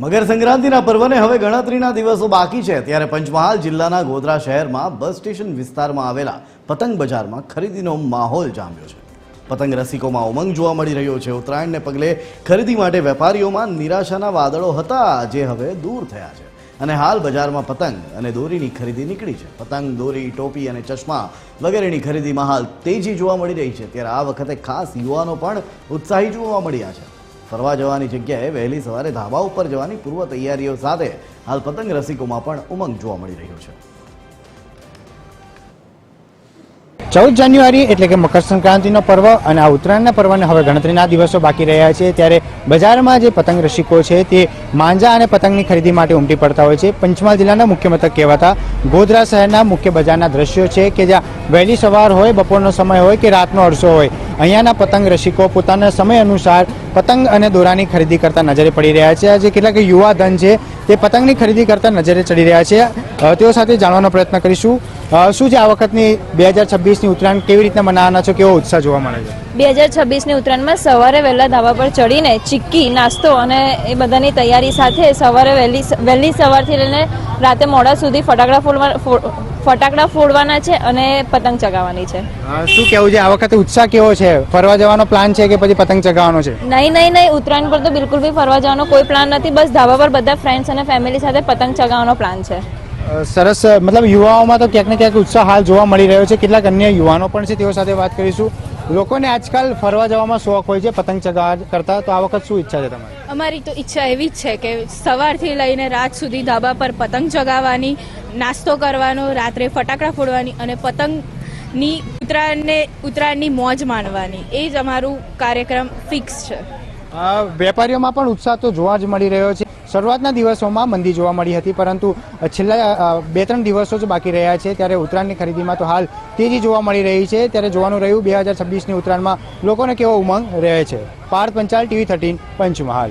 મકર સંક્રાંતિના પર્વને હવે ગણતરીના દિવસો બાકી છે ત્યારે પંચમહાલ જિલ્લાના ગોધરા શહેરમાં બસ સ્ટેશન વિસ્તારમાં આવેલા પતંગ બજારમાં ખરીદીનો માહોલ જામ્યો છે। પતંગ રસિકોમાં ઉમંગ જોવા મળી રહ્યો છે। ઉત્તરાયણને પગલે ખરીદી માટે વેપારીઓમાં નિરાશાના વાદળો હતા જે હવે દૂર થયા છે અને હાલ બજારમાં પતંગ અને દોરીની ખરીદી નીકળી છે। પતંગ, દોરી, ટોપી અને ચશ્મા વગેરેની ખરીદીમાં હાલ તેજી જોવા મળી રહી છે ત્યારે આ વખતે ખાસ યુવાનો પણ ઉત્સાહી જોવા મળ્યા છે। ફરવા જવાની જગ્યાએ વહેલી સવારે ધાબા ઉપર જવાની પૂર્વ તૈયારીઓ સાથે હાલ પતંગ રસિકોમાં પણ ઉમંગ જોવા મળી રહ્યો છે। 14 જાન્યુઆરી એટલે કે મકર સંક્રાંતિનો પર્વ અને આ ઉત્તરાયણના પર્વને હવે ગણતરીના દિવસો બાકી રહ્યા છે ત્યારે બજારમાં જે પતંગ રસિકો છે તે માંજા અને પતંગની ખરીદી માટે ઉમટી પડતા હોય છે। પંચમહાલ જિલ્લાના મુખ્ય મથક કહેવાતા ગોધરા શહેરના મુખ્ય બજારના દ્રશ્યો છે કે જ્યાં વહેલી સવાર હોય, બપોરનો સમય હોય કે રાતનો અરસો હોય, અહીંયાના પતંગ રસિકો પોતાના સમય અનુસાર પતંગ અને દોરાની ખરીદી કરતા નજરે પડી રહ્યા છે। આજે કેટલાક યુવા ધન છે તે પતંગની ખરીદી કરતા નજરે ચડી રહ્યા છે। તેઓ સાથે જાણવાનો પ્રયત્ન કરીશું શું છે આ વખતની 2026ની ઉત્તરાયણ કેવી રીતના મનાવવાના છો, કેવો ઉત્સાહ જોવા મળે છે? 2026ની ઉત્તરાયણમાં સવારે વહેલા ધાબા પર ચડીને ચીક્કી, નાસ્તો અને એ બધાની તૈયારી સાથે સવારે વહેલી સવારથી લઈને રાતે મોડા સુધી ફટાકડા ફોડવાના છે અને પતંગ ચગાવવાની છે। શું કેવું છે આ વખતે ઉત્સાહ કેવો છે? ફરવા જવાનો પ્લાન છે કે પછી પતંગ ચગાવવાનો છે? નહીં, ઉત્તરાયણ પર તો બિલકુલ બી ફરવા જવાનો કોઈ પ્લાન નથી, બસ ધાબા પર બધા ફ્રેન્ડ્સ અને ફેમિલી સાથે પતંગ ચગાવવાનો પ્લાન છે। સરસ, મતલબ યુવાઓમાં તો ક્યાંક ને ક્યાંક ઉત્સાહ હાલ જોવા મળી રહ્યો છે। કેટલાક અન્ય યુવાનો પણ છે, તેઓ સાથે વાત કરીશું। લોકોને આજકાલ ફરવા જવામાં શોખ હોય છે પતંગ ચગાવવા કરતા, તો આ વખત શું ઈચ્છા છે તમારી? અમારી તો ઈચ્છા એવી જ છે કે સવારથી લઈને રાત સુધી ધાબા પર પતંગ ચગાવવાની, નાસ્તો કરવાનો, રાત્રે ફટાકડા ફોડવાની અને પતંગની ઉત્તરાયણની મોજ માણવાની, એ જ અમારું કાર્યક્રમ ફિક્સ છે। વેપારીઓમાં પણ ઉત્સાહ તો જોવા જ મળી રહ્યો છે। શરૂઆતના દિવસોમાં મંદી જોવા મળી હતી, પરંતુ છેલ્લા 2-3 દિવસો જ બાકી રહ્યા છે ત્યારે ઉત્તરાયણની ખરીદીમાં તો હાલ તેજી જોવા મળી રહી છે। ત્યારે જોવાનું રહ્યું 2026ની ઉત્તરાયણમાં લોકોને કેવો ઉમંગ રહે છે। પાર્થ પંચાલ, TV 13, પંચમહાલ।